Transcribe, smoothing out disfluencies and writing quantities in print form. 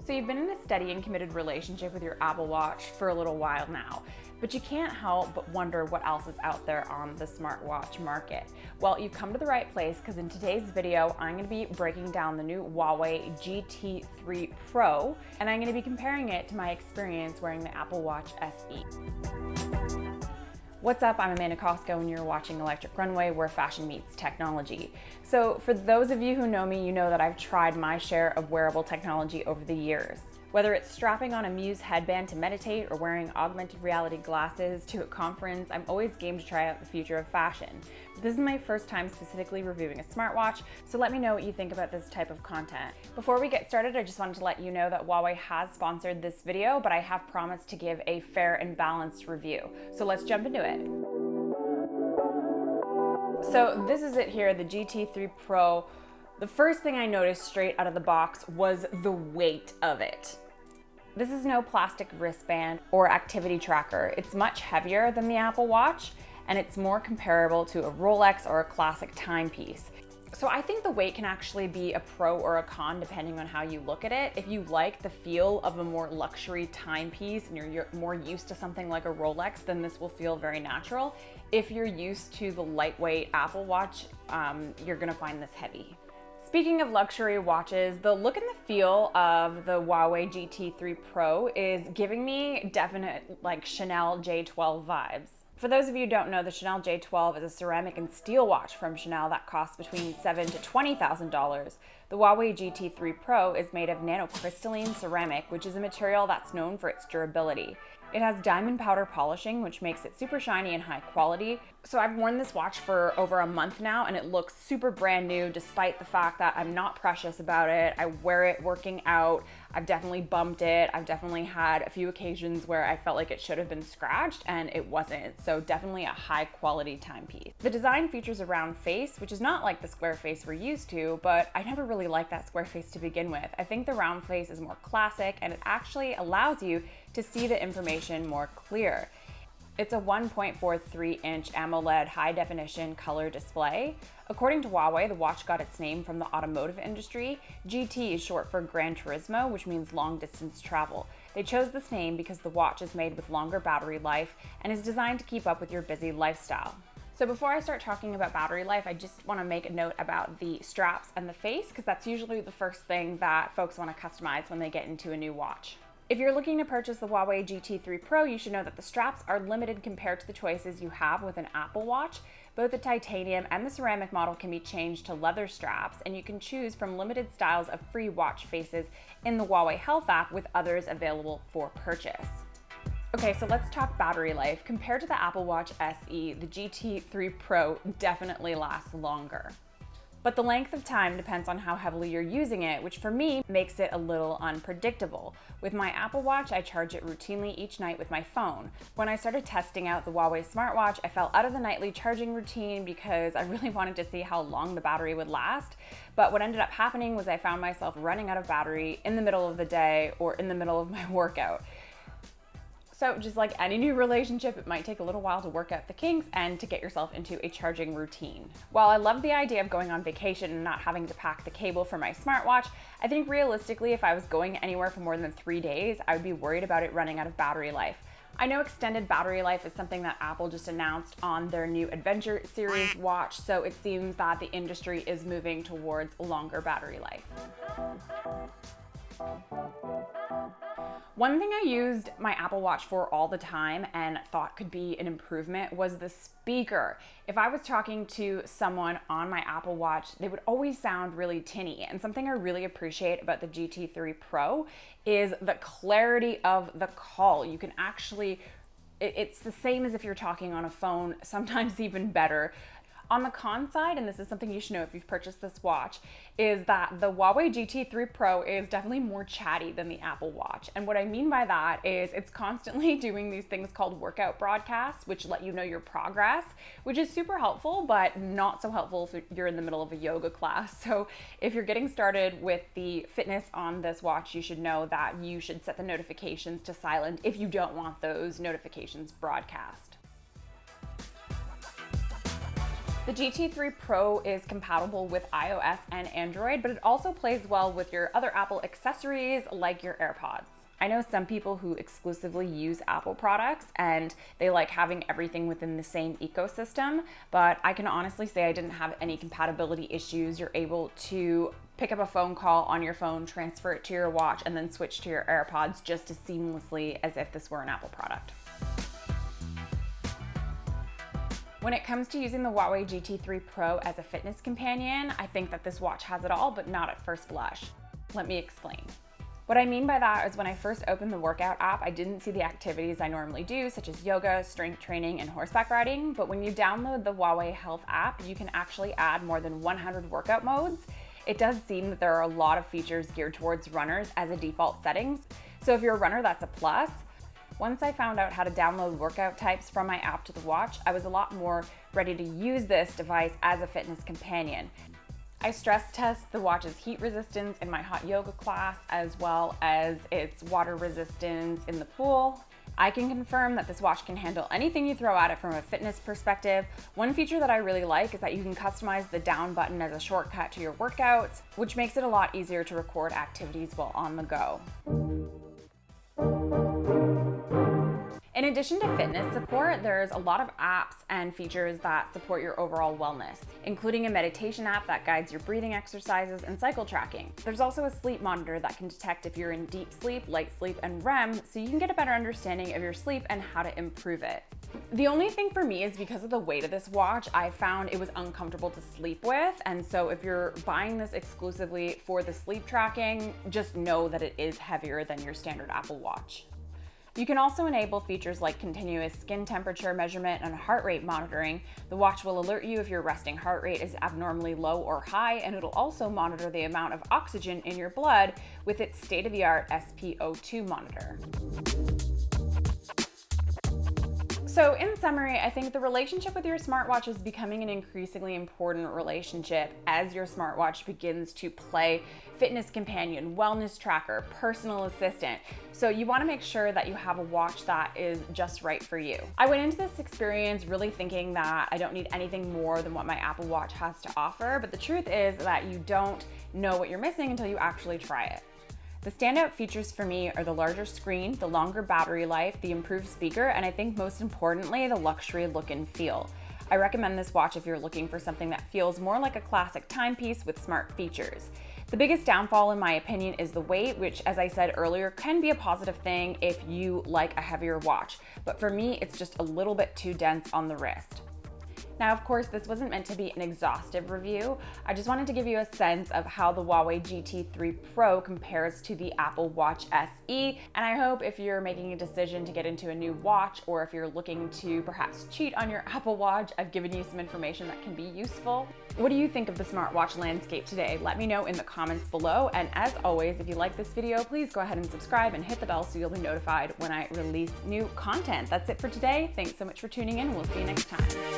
So you've been in a steady and committed relationship with your Apple Watch for a little while now, but you can't help but wonder what else is out there on the smartwatch market. Well, you've come to the right place, because in today's video, I'm going to be breaking down the new Huawei GT3 Pro, and I'm going to be comparing it to my experience wearing the Apple Watch SE. What's up? I'm Amanda Costco and you're watching Electric Runway, where fashion meets technology. So for those of you who know me, you know that I've tried my share of wearable technology over the years. Whether it's strapping on a Muse headband to meditate or wearing augmented reality glasses to a conference, I'm always game to try out the future of fashion. But this is my first time specifically reviewing a smartwatch, so let me know what you think about this type of content. Before we get started, I just wanted to let you know that Huawei has sponsored this video, but I have promised to give a fair and balanced review. So let's jump into it. So this is it here, the GT3 Pro. The first thing I noticed straight out of the box was the weight of it. This is no plastic wristband or activity tracker. It's much heavier than the Apple Watch, and it's more comparable to a Rolex or a classic timepiece. So I think the weight can actually be a pro or a con depending on how you look at it. If you like the feel of a more luxury timepiece and you're more used to something like a Rolex, then this will feel very natural. If you're used to the lightweight Apple Watch, you're gonna find this heavy. Speaking of luxury watches, the look and the feel of the Huawei GT3 Pro is giving me definite like Chanel J12 vibes. For those of you who don't know, the Chanel J12 is a ceramic and steel watch from Chanel that costs between $7,000 to $20,000. The Huawei GT3 Pro is made of nanocrystalline ceramic, which is a material that's known for its durability. It has diamond powder polishing, which makes it super shiny and high quality. So I've worn this watch for over a month now, and it looks super brand new despite the fact that I'm not precious about it. I wear it working out. I've definitely bumped it. I've definitely had a few occasions where I felt like it should have been scratched and it wasn't. So definitely a high quality timepiece. The design features a round face, which is not like the square face we're used to, but I never really liked that square face to begin with. I think the round face is more classic, and it actually allows you to see the information more clear. It's a 1.43-inch AMOLED high-definition color display. According to Huawei, the watch got its name from the automotive industry. GT is short for Gran Turismo, which means long-distance travel. They chose this name because the watch is made with longer battery life and is designed to keep up with your busy lifestyle. So before I start talking about battery life, I just want to make a note about the straps and the face, because that's usually the first thing that folks want to customize when they get into a new watch. If you're looking to purchase the Huawei GT3 Pro, you should know that the straps are limited compared to the choices you have with an Apple Watch. Both the titanium and the ceramic model can be changed to leather straps, and you can choose from limited styles of free watch faces in the Huawei Health app, with others available for purchase. Okay, so let's talk battery life. Compared to the Apple Watch SE, the GT3 Pro definitely lasts longer. But the length of time depends on how heavily you're using it, which for me makes it a little unpredictable. With my Apple Watch, I charge it routinely each night with my phone. When I started testing out the Huawei smartwatch, I fell out of the nightly charging routine because I really wanted to see how long the battery would last. But what ended up happening was I found myself running out of battery in the middle of the day or in the middle of my workout. So just like any new relationship, it might take a little while to work out the kinks and to get yourself into a charging routine. While I love the idea of going on vacation and not having to pack the cable for my smartwatch, I think realistically, if I was going anywhere for more than 3 days, I would be worried about it running out of battery life. I know extended battery life is something that Apple just announced on their new Adventure series watch, so it seems that the industry is moving towards longer battery life. One thing I used my Apple Watch for all the time and thought could be an improvement was the speaker. If I was talking to someone on my Apple Watch, they would always sound really tinny. And something I really appreciate about the GT3 Pro is the clarity of the call. You can actually, it's the same as if you're talking on a phone, sometimes even better. On the con side, and this is something you should know if you've purchased this watch, is that the Huawei GT3 Pro is definitely more chatty than the Apple Watch. And what I mean by that is it's constantly doing these things called workout broadcasts, which let you know your progress, which is super helpful, but not so helpful if you're in the middle of a yoga class. So if you're getting started with the fitness on this watch, you should know that you should set the notifications to silent if you don't want those notifications broadcast. The GT3 Pro is compatible with iOS and Android, but it also plays well with your other Apple accessories like your AirPods. I know some people who exclusively use Apple products and they like having everything within the same ecosystem, but I can honestly say I didn't have any compatibility issues. You're able to pick up a phone call on your phone, transfer it to your watch, and then switch to your AirPods just as seamlessly as if this were an Apple product. When it comes to using the Huawei GT3 Pro as a fitness companion, I think that this watch has it all, but not at first blush. Let me explain. What I mean by that is when I first opened the workout app, I didn't see the activities I normally do, such as yoga, strength training, and horseback riding. But when you download the Huawei Health app, you can actually add more than 100 workout modes. It does seem that there are a lot of features geared towards runners as a default settings. So if you're a runner, that's a plus. Once I found out how to download workout types from my app to the watch, I was a lot more ready to use this device as a fitness companion. I stress test the watch's heat resistance in my hot yoga class, as well as its water resistance in the pool. I can confirm that this watch can handle anything you throw at it from a fitness perspective. One feature that I really like is that you can customize the down button as a shortcut to your workouts, which makes it a lot easier to record activities while on the go. In addition to fitness support, there's a lot of apps and features that support your overall wellness, including a meditation app that guides your breathing exercises and cycle tracking. There's also a sleep monitor that can detect if you're in deep sleep, light sleep, and REM, so you can get a better understanding of your sleep and how to improve it. The only thing for me is because of the weight of this watch, I found it was uncomfortable to sleep with, and so if you're buying this exclusively for the sleep tracking, just know that it is heavier than your standard Apple Watch. You can also enable features like continuous skin temperature measurement and heart rate monitoring. The watch will alert you if your resting heart rate is abnormally low or high, and it'll also monitor the amount of oxygen in your blood with its state-of-the-art SpO2 monitor. So in summary, I think the relationship with your smartwatch is becoming an increasingly important relationship as your smartwatch begins to play fitness companion, wellness tracker, personal assistant. So you want to make sure that you have a watch that is just right for you. I went into this experience really thinking that I don't need anything more than what my Apple Watch has to offer, but the truth is that you don't know what you're missing until you actually try it. The standout features for me are the larger screen, the longer battery life, the improved speaker, and I think most importantly, the luxury look and feel. I recommend this watch if you're looking for something that feels more like a classic timepiece with smart features. The biggest downfall in my opinion is the weight, which as I said earlier, can be a positive thing if you like a heavier watch. But for me, it's just a little bit too dense on the wrist. Now, of course, this wasn't meant to be an exhaustive review. I just wanted to give you a sense of how the Huawei GT3 Pro compares to the Apple Watch SE. And I hope if you're making a decision to get into a new watch, or if you're looking to perhaps cheat on your Apple Watch, I've given you some information that can be useful. What do you think of the smartwatch landscape today? Let me know in the comments below. And as always, if you like this video, please go ahead and subscribe and hit the bell so you'll be notified when I release new content. That's it for today. Thanks so much for tuning in. We'll see you next time.